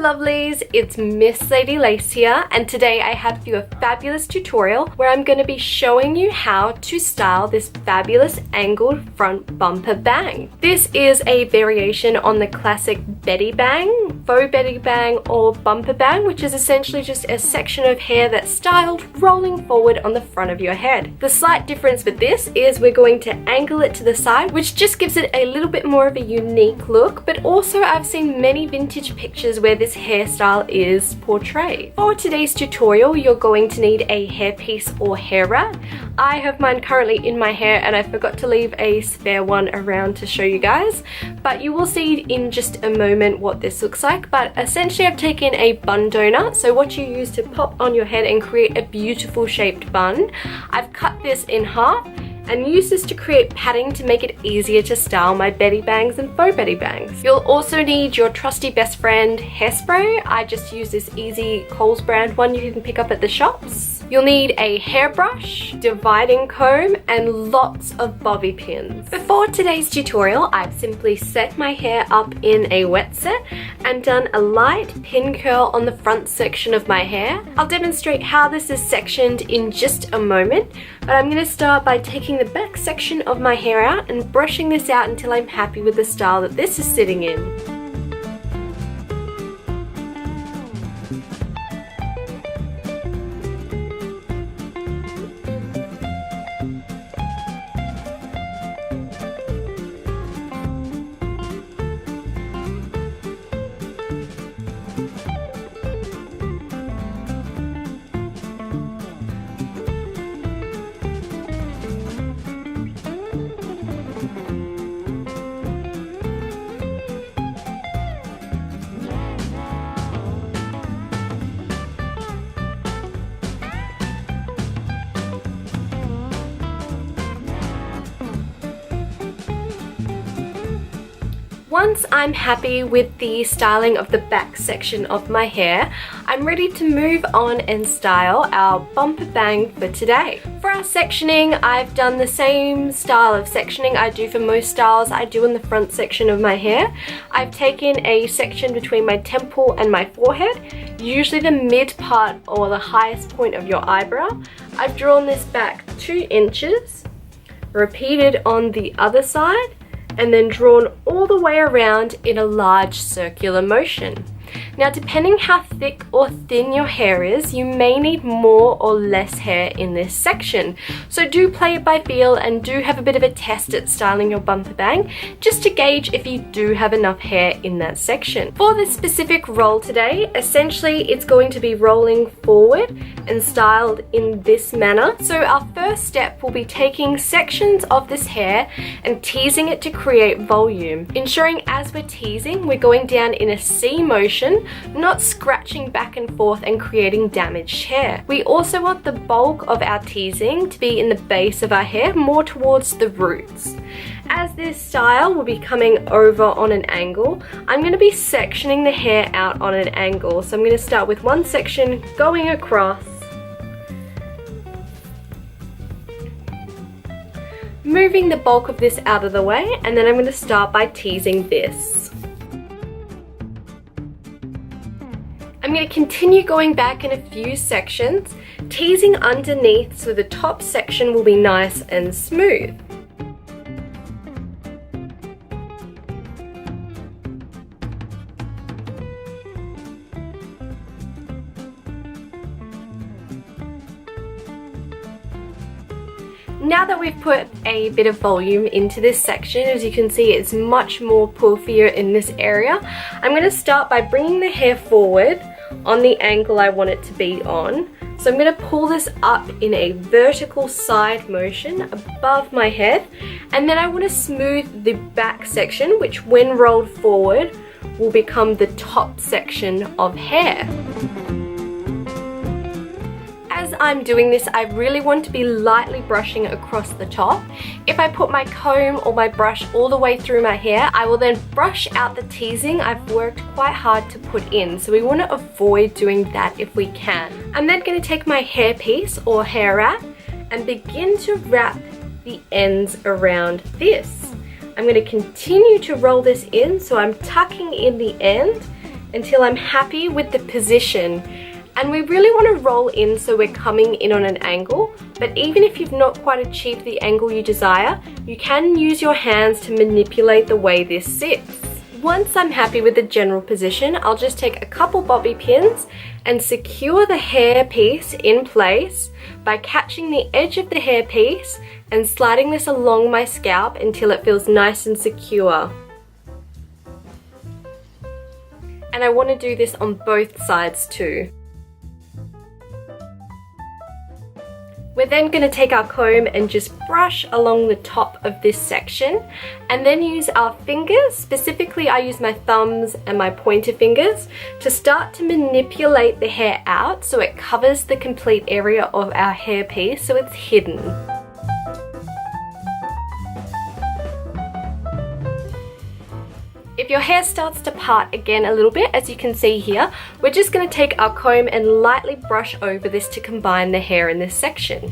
lovelies, it's Miss Lady Lace here, and today I have for you a fabulous tutorial where I'm going to be showing you how to style this fabulous angled front bumper bang. This is a variation on the classic Bettie bang, faux Bettie bang or bumper bang, which is essentially just a section of hair that's styled rolling forward on the front of your head. The slight difference with this is we're going to angle it to the side, which just gives it a little bit more of a unique look, but also I've seen many vintage pictures where this hairstyle is portrayed. For today's tutorial, you're going to need a hairpiece or hair wrap. I have mine currently in my hair and I forgot to leave a spare one around to show you guys, but you will see in just a moment what this looks like. But essentially I've taken a bun donut, so what you use to pop on your head and create a beautiful shaped bun. I've cut this in half and use this to create padding to make it easier to style my Bettie bangs and faux Bettie bangs. You'll also need your trusty best friend hairspray. I just use this Easy Coles brand one you can pick up at the shops. You'll need a hairbrush, dividing comb, and lots of bobby pins. Before today's tutorial, I've simply set my hair up in a wet set and done a light pin curl on the front section of my hair. I'll demonstrate how this is sectioned in just a moment, but I'm going to start by taking the back section of my hair out and brushing this out until I'm happy with the style that this is sitting in. Once I'm happy with the styling of the back section of my hair, I'm ready to move on and style our bumper bang for today. For our sectioning, I've done the same style of sectioning I do for most styles I do in the front section of my hair. I've taken a section between my temple and my forehead, usually the mid part or the highest point of your eyebrow. I've drawn this back 2 inches, repeated on the other side, and then drawn all the way around in a large circular motion. Now, depending how thick or thin your hair is, you may need more or less hair in this section. So do play it by feel and do have a bit of a test at styling your bumper bang, just to gauge if you do have enough hair in that section. For this specific roll today, essentially it's going to be rolling forward and styled in this manner. So our first step will be taking sections of this hair and teasing it to create volume, ensuring as we're teasing, we're going down in a C motion, not scratching back and forth and creating damaged hair. We also want the bulk of our teasing to be in the base of our hair, more towards the roots. As this style will be coming over on an angle, I'm going to be sectioning the hair out on an angle. So I'm going to start with one section going across, moving the bulk of this out of the way, and then I'm going to start by teasing this. I'm going to continue going back in a few sections, teasing underneath so the top section will be nice and smooth. Now that we've put a bit of volume into this section, as you can see it's much more puffier in this area, I'm going to start by bringing the hair forward on the angle I want it to be on. So I'm going to pull this up in a vertical side motion above my head, and then I want to smooth the back section, which when rolled forward will become the top section of hair. As I'm doing this, I really want to be lightly brushing across the top. If I put my comb or my brush all the way through my hair, I will then brush out the teasing I've worked quite hard to put in. So we want to avoid doing that if we can. I'm then going to take my hairpiece or hair wrap and begin to wrap the ends around this. I'm going to continue to roll this in, so I'm tucking in the end until I'm happy with the position. And we really want to roll in so we're coming in on an angle, but even if you've not quite achieved the angle you desire, you can use your hands to manipulate the way this sits. Once I'm happy with the general position, I'll just take a couple bobby pins and secure the hair piece in place by catching the edge of the hair piece and sliding this along my scalp until it feels nice and secure. And I want to do this on both sides too. We're then going to take our comb and just brush along the top of this section and then use our fingers, specifically I use my thumbs and my pointer fingers, to start to manipulate the hair out so it covers the complete area of our hair piece so it's hidden. If your hair starts to part again a little bit, as you can see here, we're just going to take our comb and lightly brush over this to combine the hair in this section.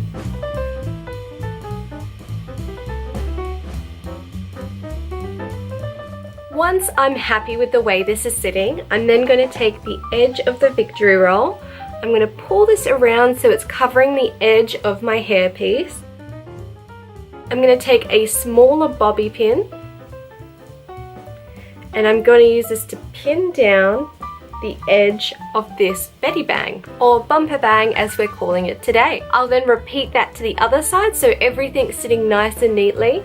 Once I'm happy with the way this is sitting, I'm then going to take the edge of the victory roll. I'm going to pull this around so it's covering the edge of my hair piece. I'm going to take a smaller bobby pin and I'm going to use this to pin down the edge of this Bettie bang, or bumper bang as we're calling it today. I'll then repeat that to the other side so everything's sitting nice and neatly.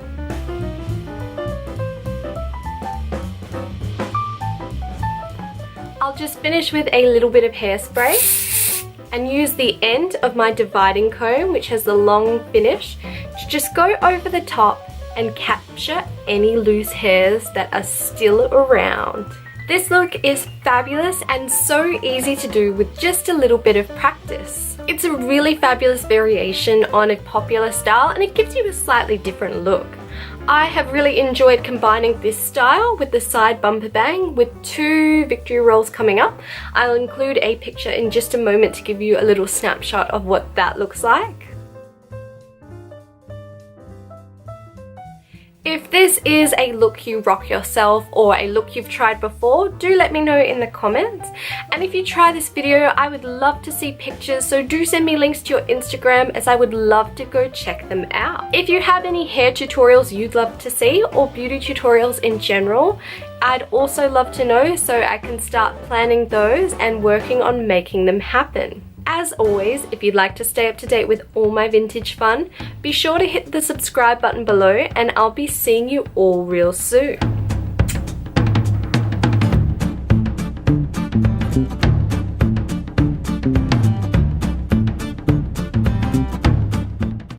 I'll just finish with a little bit of hairspray and use the end of my dividing comb, which has the long finish, to just go over the top and capture any loose hairs that are still around. This look is fabulous and so easy to do with just a little bit of practice. It's a really fabulous variation on a popular style and it gives you a slightly different look. I have really enjoyed combining this style with the side bumper bang with 2 victory rolls coming up. I'll include a picture in just a moment to give you a little snapshot of what that looks like. If this is a look you rock yourself or a look you've tried before, do let me know in the comments. And if you try this video, I would love to see pictures, so do send me links to your Instagram as I would love to go check them out. If you have any hair tutorials you'd love to see or beauty tutorials in general, I'd also love to know so I can start planning those and working on making them happen. As always, if you'd like to stay up to date with all my vintage fun, be sure to hit the subscribe button below and I'll be seeing you all real soon.